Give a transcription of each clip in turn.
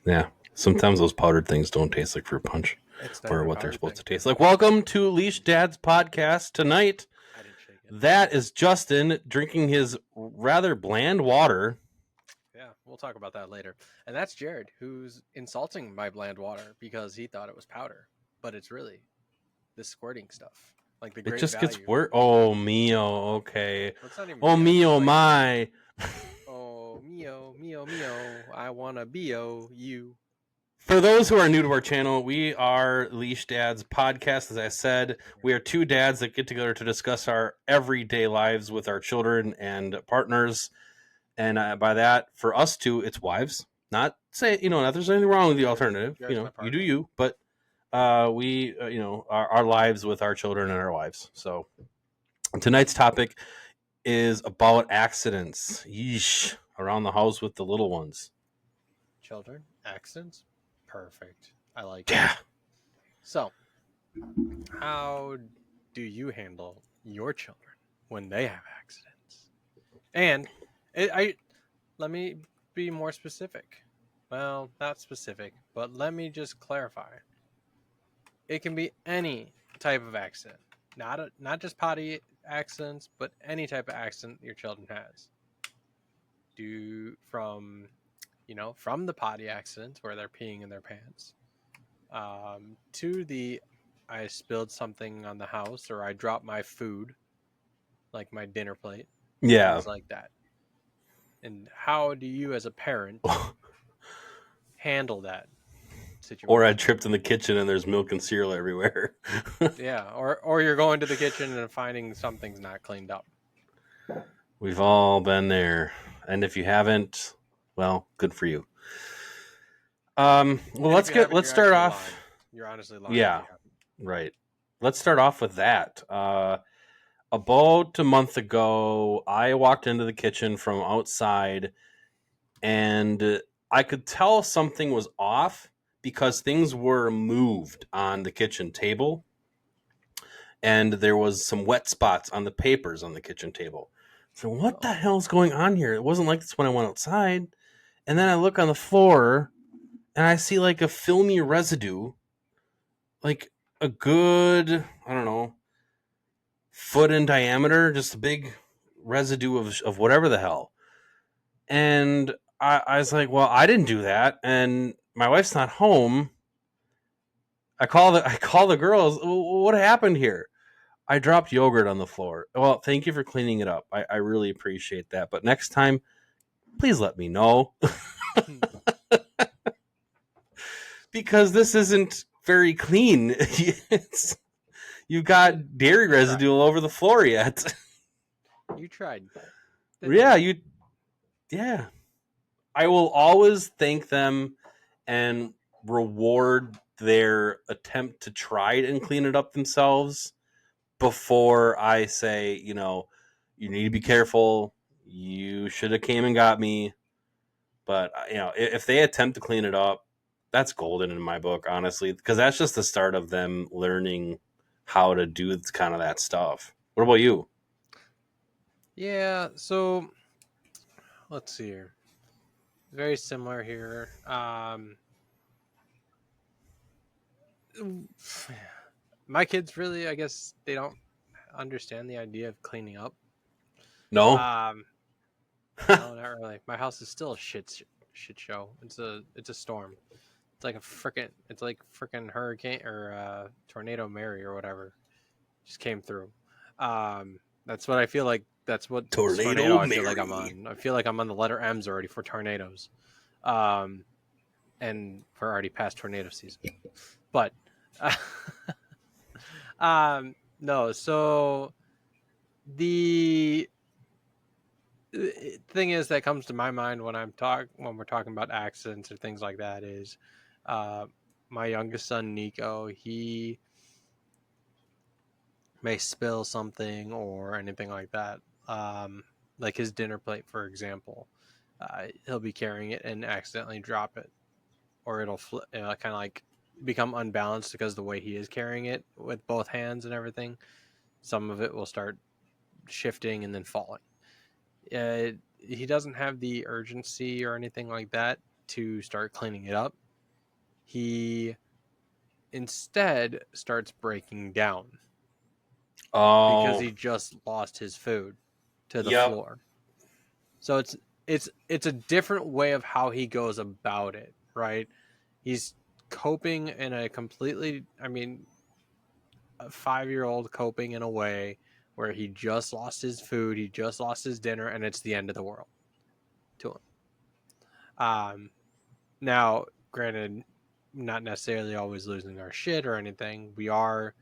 Yeah. Sometimes those powdered things don't taste like fruit punch It's not or even a what they're powder supposed thing. to taste like. Welcome to Leash Dad's podcast tonight. I didn't shake it. That is Justin drinking his rather bland water. Yeah, we'll talk about that later. And that's Jared, who's insulting my bland water because he thought it was powder, but it's really this squirting stuff, like the It Great just gets Value. worse. Oh, mio. Okay. Well, it's not even Oh, mio. It's mio, like, my. oh mio, mio, mio. I wanna bio you. For those who are new to our channel, we are Leash Dads podcast. As I said, we are two dads that get together to discuss our everyday lives with our children and partners. And by that, for us two, it's wives. Not say, not there's anything wrong with the alternative. Jared's my You do partner. you, but we, our lives with our children and our wives. So tonight's topic is about accidents. Yeesh, around the house with the little ones. Children, accents, perfect. I like it. Yeah. So, how do you handle your children when they have accidents? And I let me be more specific. Well, not specific, but let me just clarify. It can be any type of accident, not just potty accidents, but any type of accident your children has. Do from the potty accidents where they're peeing in their pants, to the I spilled something on the house or I dropped my food, like my dinner plate, Yeah. things like that. And how do you, as a parent, handle that Or I situation? tripped in the kitchen and there's milk and cereal everywhere. Yeah, or you're going to the kitchen and finding something's not cleaned up. We've all been there. And if you haven't, well, good for you. Well, And if you haven't, let's you're start actually off. lying. You're honestly lying if Yeah, you haven't. right. Let's start off with that. About a month ago, I walked into the kitchen from outside and I could tell something was off because things were moved on the kitchen table and there was some wet spots on the papers on the kitchen table. So what the Oh, hell's going on here? It wasn't like this when I went outside. And then I look on the floor and I see like a filmy residue, like a good, I don't know, foot in diameter, just a big residue of whatever the hell. And I was like, well, I didn't do that. And my wife's not home. I call the girls. What happened here? I dropped yogurt on the floor. Well, thank you for cleaning it up. I really appreciate that. But next time, please let me know because this isn't very clean. You've got dairy you tried. residue all over the floor yet. You tried, didn't yeah, you? you. Yeah, I will always thank them and reward their attempt to try and clean it up themselves before I say, you need to be careful. You should have came and got me. But if they attempt to clean it up, that's golden in my book, honestly, because that's just the start of them learning how to do kind of that stuff. What about you? Yeah. So let's see here. Very similar here. My kids really, I guess, they don't understand the idea of cleaning up. No. Um, no, not really. My house is still a shit show. It's a storm. It's like frickin' hurricane or tornado Mary or whatever just came through. That's what I feel like. That's what tornado Tornado I feel like I'm Mary. on. I feel like I'm on the letter M's already for tornadoes. Um, and we're already past tornado season. But no, so the thing is that comes to my mind when we're talking about accidents or things like that is uh, my youngest son Nico. He may spill something or anything like that, like his dinner plate, for example. He'll be carrying it and accidentally drop it, or it'll kind of like become unbalanced because the way he is carrying it with both hands and everything. Some of it will start shifting and then falling. He doesn't have the urgency or anything like that to start cleaning it up, he instead starts breaking down because Oh, he just lost his food to the yep. floor. So it's a different way of how he goes about it, right? He's coping in a completely, I mean, a 5-year-old coping in a way where he just lost his food, he just lost his dinner, and it's the end of the world to him. Now, granted, not necessarily always losing our shit or anything. We are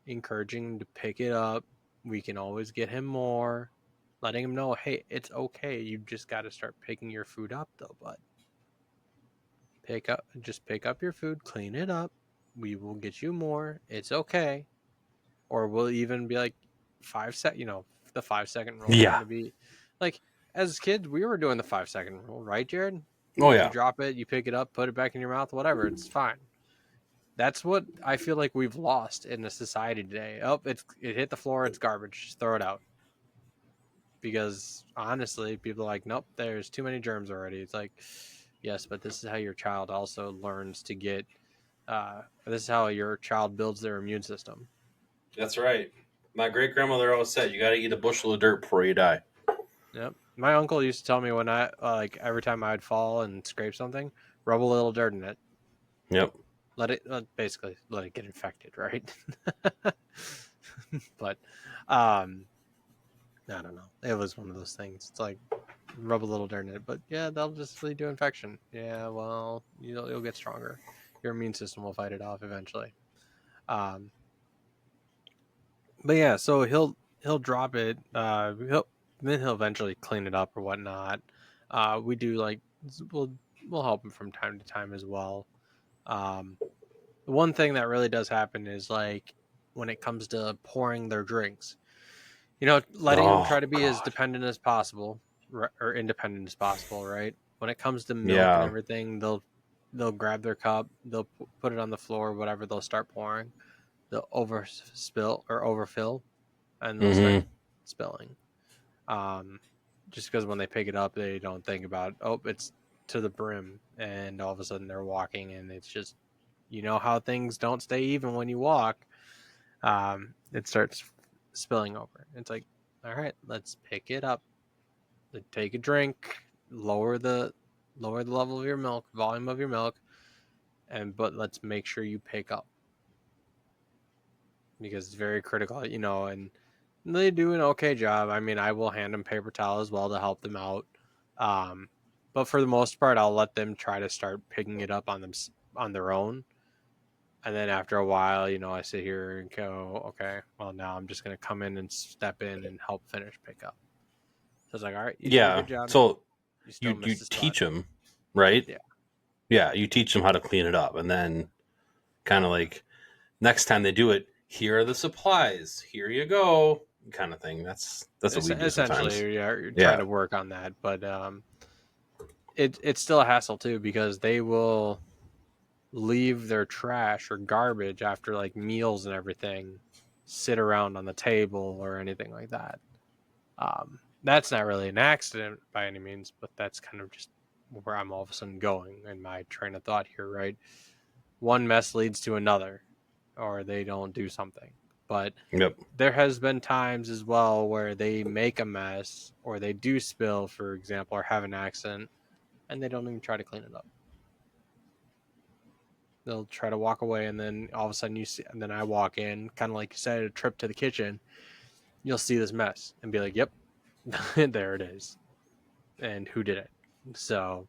encouraging him to pick it up. We can always get him more, letting him know, hey, it's okay. You just got to start picking your food up, though, bud. Just pick up your food, clean it up. We will get you more. It's okay. Or we'll even be like 5 sec, the 5 second rule Yeah. kind of be like, as kids, we were doing the 5 second rule, right, Jared? Oh You yeah. drop it, you pick it up, put it back in your mouth, whatever. It's fine. That's what I feel like we've lost in the society today. Oh, it hit the floor. It's garbage. Just throw it out. Because honestly, people are like, nope, there's too many germs already. It's like, yes, but this is how your child also learns to get. This is how your child builds their immune system. That's right. My great grandmother always said, "You got to eat a bushel of dirt before you die." Yep. My uncle used to tell me when I like every time I'd fall and scrape something, rub a little dirt in it. Yep. Basically let it get infected, right? But um I don't know. It was one of those things. It's like rub a little dirt in it, but yeah, that'll just lead to infection. Yeah, well, you'll get stronger. Your immune system will fight it off eventually. Um, but yeah, so he'll drop it. He'll eventually clean it up or whatnot. We do like we'll we'll help him from time to time as well. Um, the one thing that really does happen is like when it comes to pouring their drinks. Letting them try Oh to be as God. dependent as possible, or independent as possible, right? When it comes to milk and Yeah. everything, they'll grab their cup, they'll put it on the floor, whatever. They'll start pouring, they'll over spill or overfill, and they'll start Mm-hmm. spilling. Um, just because when they pick it up, they don't think about, oh, it's to the brim, and all of a sudden they're walking, and it's just, how things don't stay even when you walk. It starts spilling over. It's like, all right, let's pick it up. Take a drink, lower the level of your milk, volume of your milk, but let's make sure you pick up because it's very critical, and they do an okay job. I mean, I will hand them paper towel as well to help them out. Um, but for the most part, I'll let them try to start picking it up on their own. And then after a while, I sit here and go, okay, well, now I'm just going to come in and step in and help finish pickup. So it's like, all right, you did a Yeah. good job. So You still you missed a spot. teach them, right? Yeah. Yeah. You teach them how to clean it up, and then kind of like next time they do it, here are the supplies. Here you go, kind of thing. That's what we do sometimes. Essentially, you're trying Yeah. to work on that, but it's still a hassle too because they will leave their trash or garbage after like meals and everything sit around on the table or anything like that. That's not really an accident by any means, but that's kind of just where I'm all of a sudden going in my train of thought here, right? One mess leads to another, or they don't do something. But Yep. there has been times as well where they make a mess or they do spill, for example, or have an accident, and they don't even try to clean it up. They'll try to walk away, and then all of a sudden you see, and then I walk in, kind of like you said, a trip to the kitchen. You'll see this mess and be like, "Yep, there it is." And who did it? So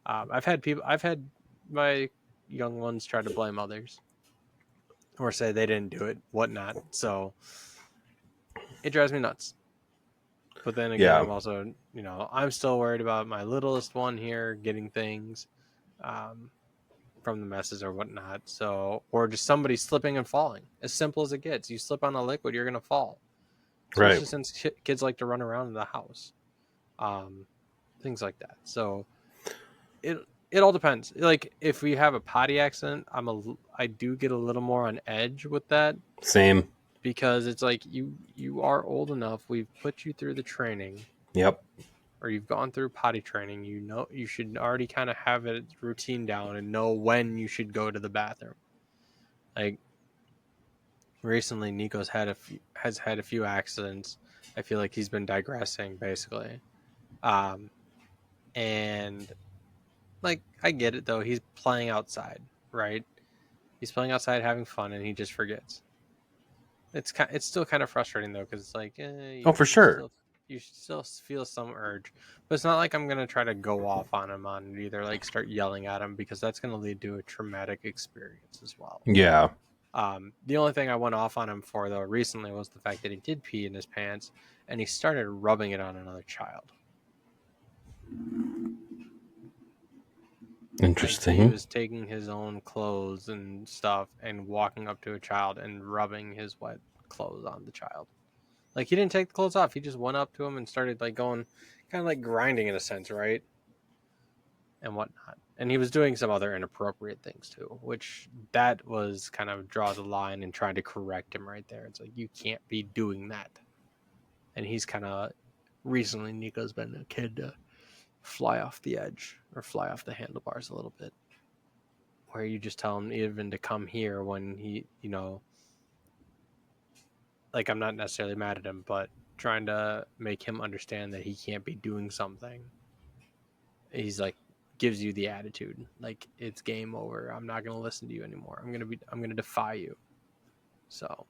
I've had my young ones try to blame others or say they didn't do it, whatnot. So it drives me nuts. But then again, Yeah. I'm also, I'm still worried about my littlest one here getting things um, from the messes or whatnot. So, or just somebody slipping and falling. As simple as it gets. You slip on a liquid, you're going to fall. Right. Especially since kids like to run around in the house. Um, things like that. So, it it all depends. Like if we have a potty accident, I do get a little more on edge with that Same. because it's like you are old enough. We've put you through the training. Yep. or you've gone through potty training, you know you should already kind of have a routine down and know when you should go to the bathroom. Like recently, Nico's has had a few accidents. I feel like he's been digressing basically, and like I get it though. He's playing outside, right? He's playing outside, having fun, and he just forgets. It's still kind of frustrating though, because it's like Oh, for sure. you still feel some urge, but it's not like I'm gonna try to go off on him on either like start yelling at him, because that's gonna lead to a traumatic experience as well. Yeah. The only thing I went off on him for though recently was the fact that he did pee in his pants and he started rubbing it on another child. Like he Interesting. was taking his own clothes and stuff and walking up to a child and rubbing his wet clothes on the child. Like he didn't take the clothes off. He just went up to him and started like going, kind of like grinding in a sense, right? And whatnot. And he was doing some other inappropriate things too, which that was kind of draw the line and trying to correct him right there. It's like you can't be doing that. And he's kind of recently Nico's been a kid to fly off the edge or fly off the handlebars a little bit, where you just tell him even to come here when he, like I'm not necessarily mad at him, but trying to make him understand that he can't be doing something. He's like gives you the attitude like it's game over. I'm not gonna listen to you anymore. I'm gonna defy you. So,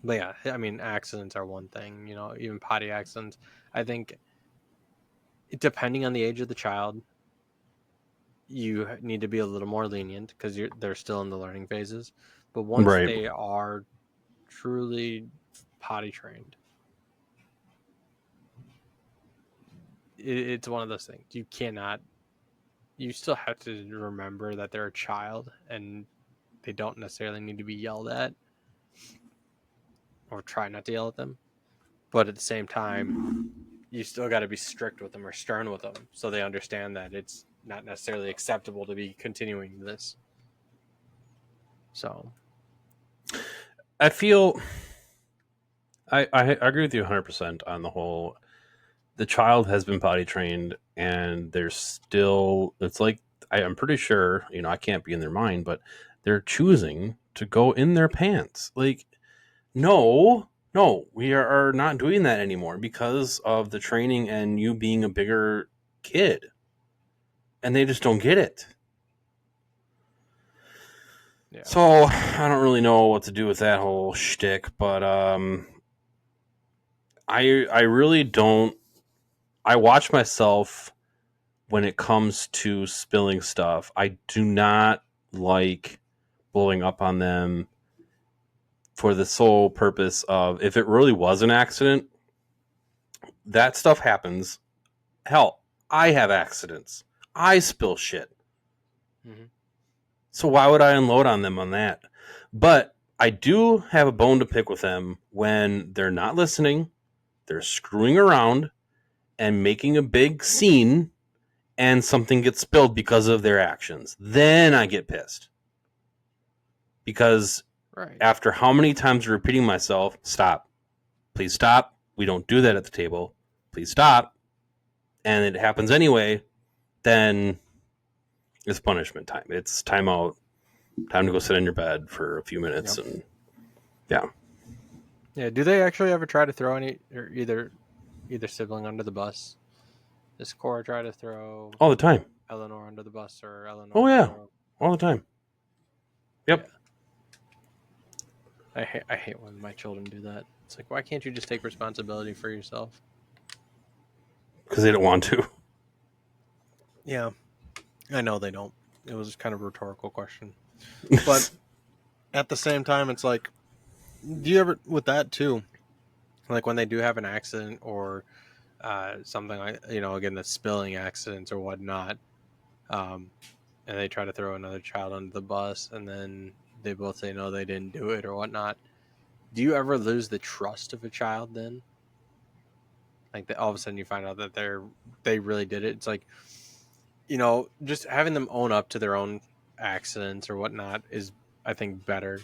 but yeah, I mean, accidents are one thing. Even potty accidents. I think depending on the age of the child, you need to be a little more lenient because they're still in the learning phases. But once Right. they are truly potty trained, it's one of those things you cannot. You still have to remember that they're a child and they don't necessarily need to be yelled at, or try not to yell at them. But at the same time, you still got to be strict with them or stern with them so they understand that it's not necessarily acceptable to be continuing this. So, I feel I agree with you 100% on the whole. The child has been potty trained, and there's still. It's like I'm pretty sure. I can't be in their mind, but they're choosing to go in their pants. Like, no, no, we are not doing that anymore because of the training and you being a bigger kid, and they just don't get it. yeah. So I don't really know what to do with that whole shtick, but I really don't. I watch myself when it comes to spilling stuff. I do not like blowing up on them for the sole purpose of if it really was an accident, that stuff happens. Hell, I have accidents. I spill shit. Mm-hmm. So why would I unload on them on that? But I do have a bone to pick with them when they're not listening, they're screwing around and making a big scene, and something gets spilled because of their actions. Then I get pissed. Because Right. after how many times repeating myself, stop, please stop, we don't do that at the table, please stop, and it happens anyway, then it's punishment time. It's time out, time to go sit in your bed for a few minutes. Yep. And yeah. Yeah. Do they actually ever try to throw any or either sibling under the bus? Does Cora try to throw All the time. Eleanor under the bus, or Oh, Eleanor yeah. throw? All the time. Yep. Yeah. I hate when my children do that. It's like, why can't you just take responsibility for yourself? Because they don't want to. Yeah, I know they don't. It was kind of a rhetorical question, but at the same time, it's like, do you ever with that too? Like when they do have an accident or something like again the spilling accidents or whatnot, and they try to throw another child under the bus, and then they both say no, they didn't do it or whatnot. Do you ever lose the trust of a child then? Like all of a sudden you find out that they really did it. It's like, just having them own up to their own accidents or whatnot is, I think, better.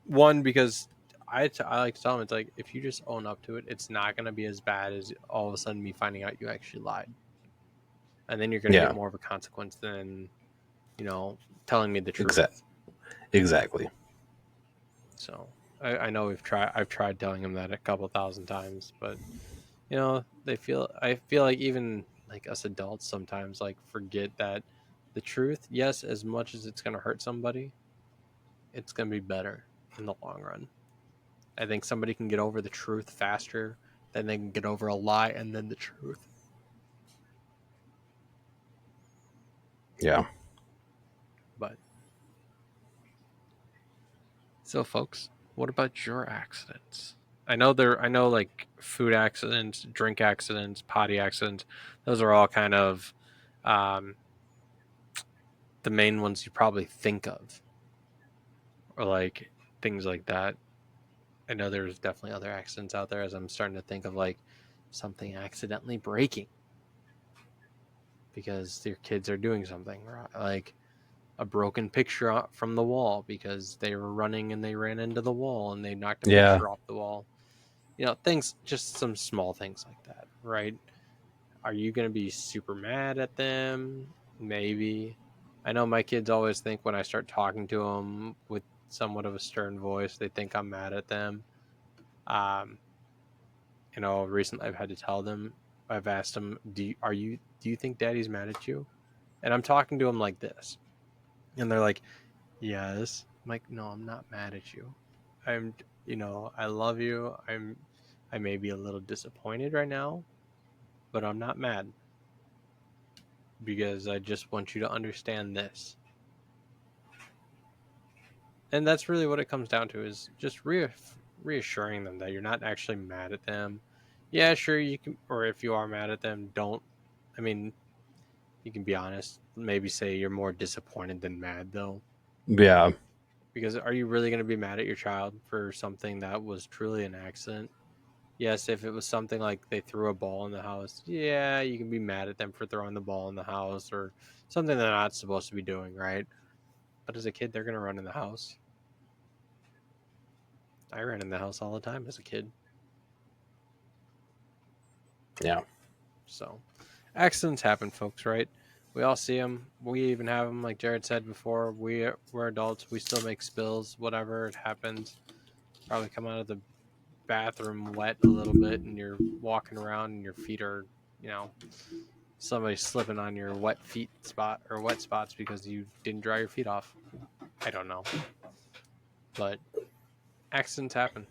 One, because I like to tell them, it's like, if you just own up to it, it's not going to be as bad as all of a sudden me finding out you actually lied, and then you're going to get Yeah. more of a consequence than, you know, telling me the Exact. truth. Exactly. So I know I've tried telling them that a couple thousand times, but you know, I feel like even like us adults sometimes like forget that the truth, yes, as much as it's going to hurt somebody, it's going to be better in the long run. I think somebody can get over the truth faster than they can get over a lie and then the truth. Yeah. But so, folks, what about your accidents? I know like food accidents, drink accidents, potty accidents. Those are all kind of um, the main ones you probably think of, or like things like that. I know there's definitely other accidents out there, as I'm starting to think of like something accidentally breaking because your kids are doing something, like a broken picture from the wall because they were running and they ran into the wall and they knocked a Yeah. picture off the wall. You know, things, just some small things like that, right? Are you going to be super mad at them? Maybe. I know my kids always think when I start talking to them with somewhat of a stern voice, they think I'm mad at them. Um, you know, recently I've had to tell them, I've asked them, do you think daddy's mad at you? And I'm talking to them like this. And they're like, yes. I'm like, no, I'm not mad at you. I'm, you know, I love you. I may be a little disappointed right now, but I'm not mad because I just want you to understand this. And that's really what it comes down to, is just reassuring them that you're not actually mad at them. Yeah, sure, you can, or if you are mad at them, don't, I mean, you can be honest. Maybe say you're more disappointed than mad, though. Yeah. Because are you really going to be mad at your child for something that was truly an accident? Yes, if it was something like they threw a ball in the house, yeah, you can be mad at them for throwing the ball in the house or something they're not supposed to be doing, right? But as a kid, they're going to run in the house. I ran in the house all the time as a kid. Yeah. So accidents happen, folks, right? We all see them. We even have them, like Jared said before. We're adults. We still make spills. Whatever, it happens. Probably come out of the bathroom wet a little bit, and you're walking around, and your feet are, you know, somebody slipping on your wet feet spot or wet spots because you didn't dry your feet off. I don't know, but accidents happen.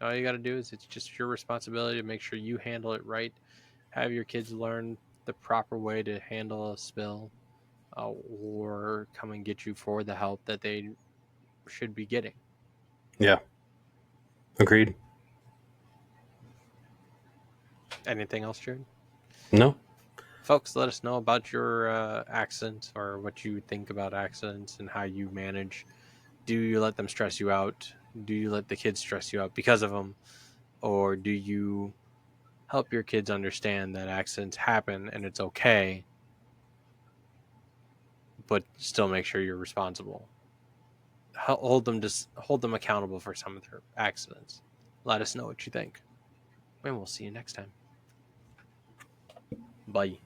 All you got to do is, it's just your responsibility to make sure you handle it right. Have your kids learn the proper way to handle a spill, or come and get you for the help that they should be getting. Yeah. Agreed. Anything else, Jared? No. Folks, let us know about your accidents, or what you think about accidents and how you manage. Do you let them stress you out? Do you let the kids stress you out because of them? Or do you help your kids understand that accidents happen and it's okay, but still make sure you're responsible? Hold them accountable for some of their accidents. Let us know what you think, and we'll see you next time. Bye.